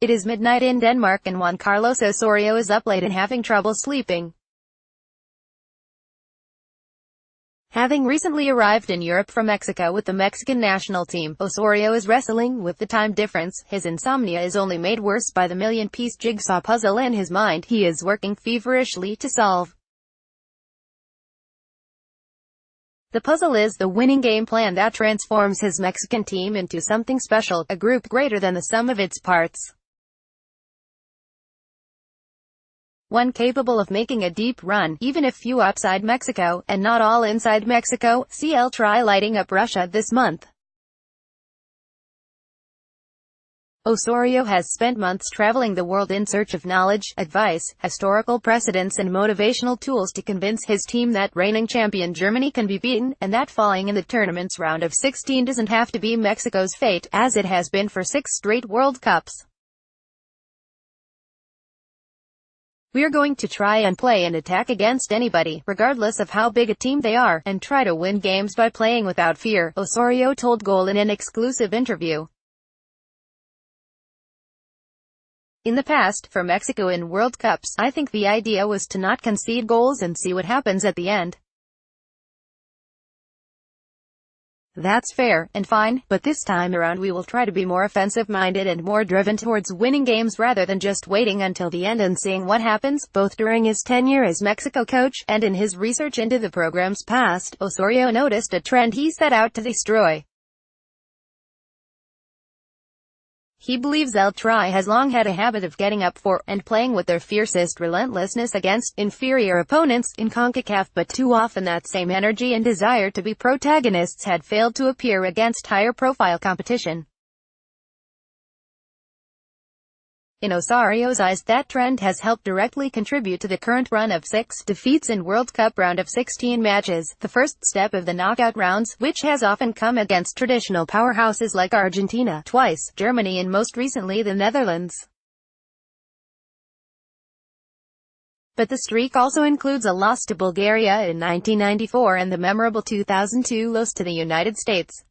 It is midnight in Denmark and Juan Carlos Osorio is up late and having trouble sleeping. Having recently arrived in Europe from Mexico with the Mexican national team, Osorio is wrestling with the time difference. His insomnia is only made worse by the million-piece jigsaw puzzle in his mind he is working feverishly to solve. The puzzle is the winning game plan that transforms his Mexican team into something special, a group greater than the sum of its parts. One capable of making a deep run, even if few outside Mexico, and not all inside Mexico. CL try lighting up Russia this month. Osorio has spent months traveling the world in search of knowledge, advice, historical precedents and motivational tools to convince his team that reigning champion Germany can be beaten, and that falling in the tournament's round of 16 doesn't have to be Mexico's fate, as it has been for 6 straight World Cups. "We're going to try and play and attack against anybody, regardless of how big a team they are, and try to win games by playing without fear," Osorio told Goal in an exclusive interview. "In the past, for Mexico in World Cups, I think the idea was to not concede goals and see what happens at the end. That's fair, and fine, but this time around we will try to be more offensive-minded and more driven towards winning games rather than just waiting until the end and seeing what happens." Both during his tenure as Mexico coach, and in his research into the program's past, Osorio noticed a trend he set out to destroy. He believes El Tri has long had a habit of getting up for, and playing with their fiercest relentlessness against, inferior opponents, in CONCACAF, but too often that same energy and desire to be protagonists had failed to appear against higher-profile competition. In Osorio's eyes, that trend has helped directly contribute to the current run of 6 defeats in World Cup round of 16 matches, the first step of the knockout rounds, which has often come against traditional powerhouses like Argentina, twice, Germany and most recently the Netherlands. But the streak also includes a loss to Bulgaria in 1994 and the memorable 2002 loss to the United States.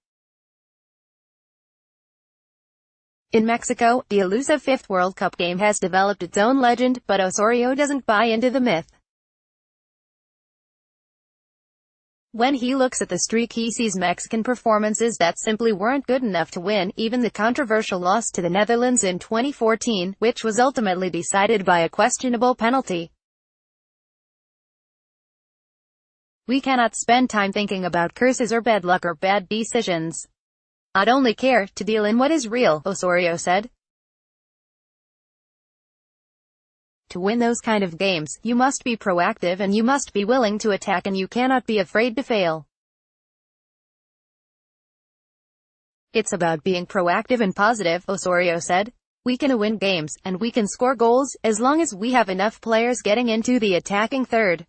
In Mexico, the elusive 5th World Cup game has developed its own legend, but Osorio doesn't buy into the myth. When he looks at the streak, he sees Mexican performances that simply weren't good enough to win, even the controversial loss to the Netherlands in 2014, which was ultimately decided by a questionable penalty. "We cannot spend time thinking about curses or bad luck or bad decisions. I'd only care to deal in what is real," Osorio said. "To win those kind of games, you must be proactive and you must be willing to attack and you cannot be afraid to fail. It's about being proactive and positive," Osorio said. "We can win games, and we can score goals, as long as we have enough players getting into the attacking third.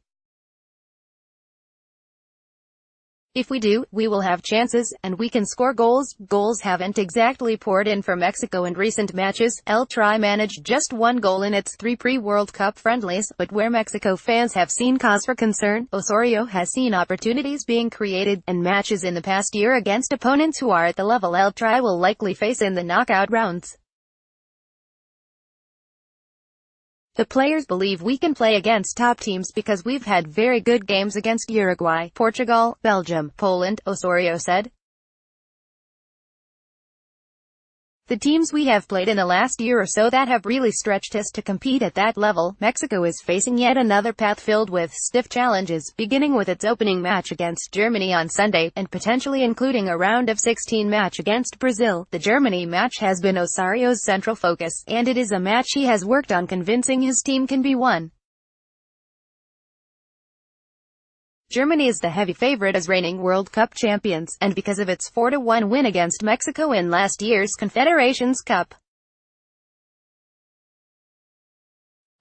If we do, we will have chances, and we can score goals." Goals haven't exactly poured in for Mexico in recent matches. El Tri managed just 1 goal in its 3 pre-World Cup friendlies, but where Mexico fans have seen cause for concern, Osorio has seen opportunities being created, and matches in the past year against opponents who are at the level El Tri will likely face in the knockout rounds. "The players believe we can play against top teams because we've had very good games against Uruguay, Portugal, Belgium, Poland," Osorio said. "The teams we have played in the last year or so that have really stretched us to compete at that level." Mexico is facing yet another path filled with stiff challenges, beginning with its opening match against Germany on Sunday, and potentially including a round of 16 match against Brazil. The Germany match has been Osorio's central focus, and it is a match he has worked on convincing his team can be won. Germany is the heavy favorite as reigning World Cup champions, and because of its 4-1 win against Mexico in last year's Confederations Cup.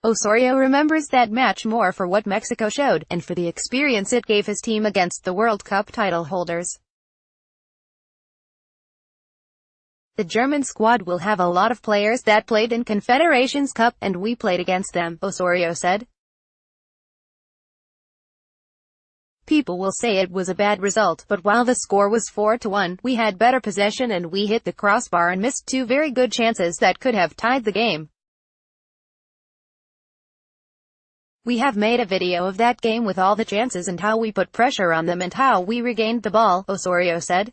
Osorio remembers that match more for what Mexico showed, and for the experience it gave his team against the World Cup title holders. "The German squad will have a lot of players that played in Confederations Cup, and we played against them," Osorio said. People will say it was a bad result, but while the score was 4-1, we had better possession and we hit the crossbar and missed two very good chances that could have tied the game. We have made a video of that game with all the chances and how we put pressure on them and how we regained the ball," Osorio said.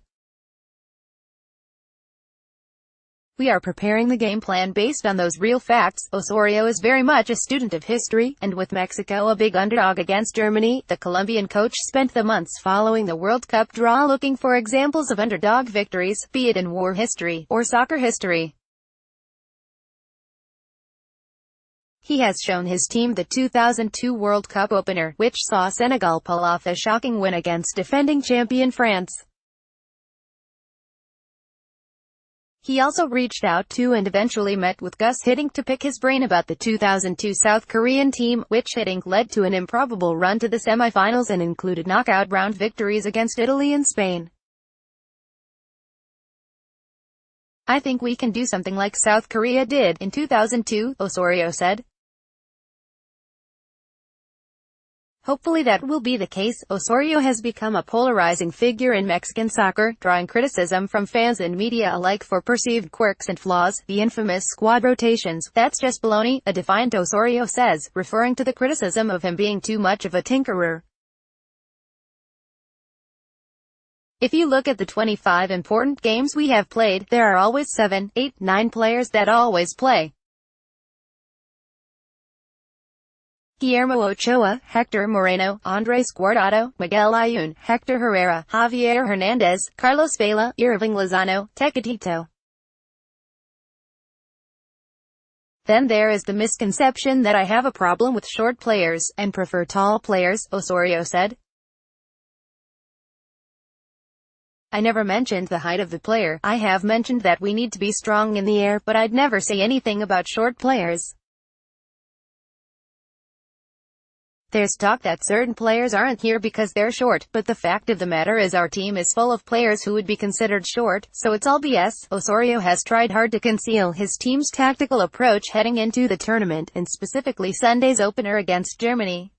"We are preparing the game plan based on those real facts." Osorio is very much a student of history, and with Mexico a big underdog against Germany, the Colombian coach spent the months following the World Cup draw looking for examples of underdog victories, be it in war history, or soccer history. He has shown his team the 2002 World Cup opener, which saw Senegal pull off a shocking win against defending champion France. He also reached out to and eventually met with Gus Hiddink to pick his brain about the 2002 South Korean team, which Hiddink led to an improbable run to the semifinals and included knockout round victories against Italy and Spain. "I think we can do something like South Korea did in 2002, Osorio said. "Hopefully that will be the case." Osorio has become a polarizing figure in Mexican soccer, drawing criticism from fans and media alike for perceived quirks and flaws, the infamous squad rotations. "That's just baloney," a defiant Osorio says, referring to the criticism of him being too much of a tinkerer. "If you look at the 25 important games we have played, there are always 7, 8, 9 players that always play. Guillermo Ochoa, Hector Moreno, Andres Guardado, Miguel Ayun, Hector Herrera, Javier Hernandez, Carlos Vela, Irving Lozano, Tecatito. Then there is the misconception that I have a problem with short players, and prefer tall players," Osorio said. "I never mentioned the height of the player. I have mentioned that we need to be strong in the air, but I'd never say anything about short players. There's talk that certain players aren't here because they're short, but the fact of the matter is our team is full of players who would be considered short, so it's all BS." Osorio has tried hard to conceal his team's tactical approach heading into the tournament, and specifically Sunday's opener against Germany.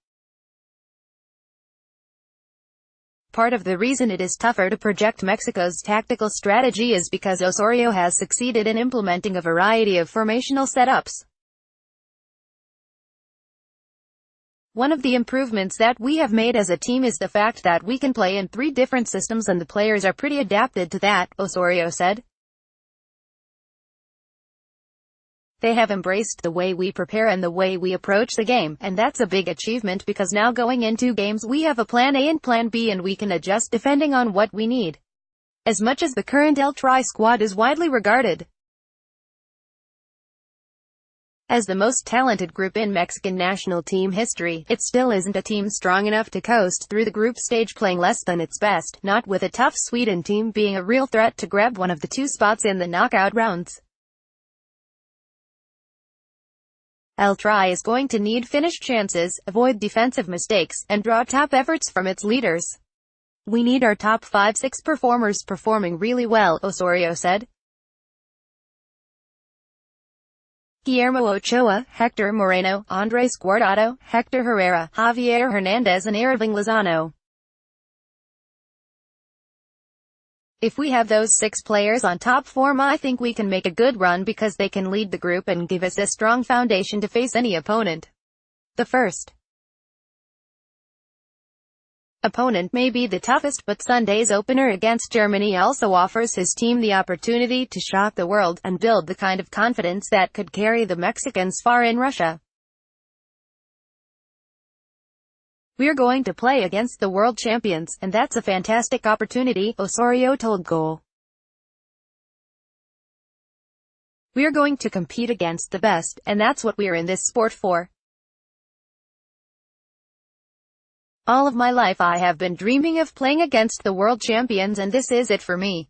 Part of the reason it is tougher to project Mexico's tactical strategy is because Osorio has succeeded in implementing a variety of formational setups. "One of the improvements that we have made as a team is the fact that we can play in 3 different systems and the players are pretty adapted to that," Osorio said. "They have embraced the way we prepare and the way we approach the game, and that's a big achievement because now going into games we have a plan A and plan B and we can adjust depending on what we need. As much as the current El Tri squad is widely regarded as the most talented group in Mexican national team history, it still isn't a team strong enough to coast through the group stage playing less than its best, not with a tough Sweden team being a real threat to grab one of the 2 spots in the knockout rounds. El Tri is going to need finished chances, avoid defensive mistakes, and draw top efforts from its leaders. We need our top 5-6 performers performing really well," Osorio said. Guillermo Ochoa, Hector Moreno, Andres Guardado, Hector Herrera, Javier Hernandez and Irving Lozano. "If we have those 6 players on top form, I think we can make a good run because they can lead the group and give us a strong foundation to face any opponent. The first opponent may be the toughest, but Sunday's opener against Germany also offers his team the opportunity to shock the world, and build the kind of confidence that could carry the Mexicans far in Russia. We're going to play against the world champions, and that's a fantastic opportunity," Osorio told Goal. "We're going to compete against the best, and that's what we're in this sport for. All of my life I have been dreaming of playing against the world champions and this is it for me.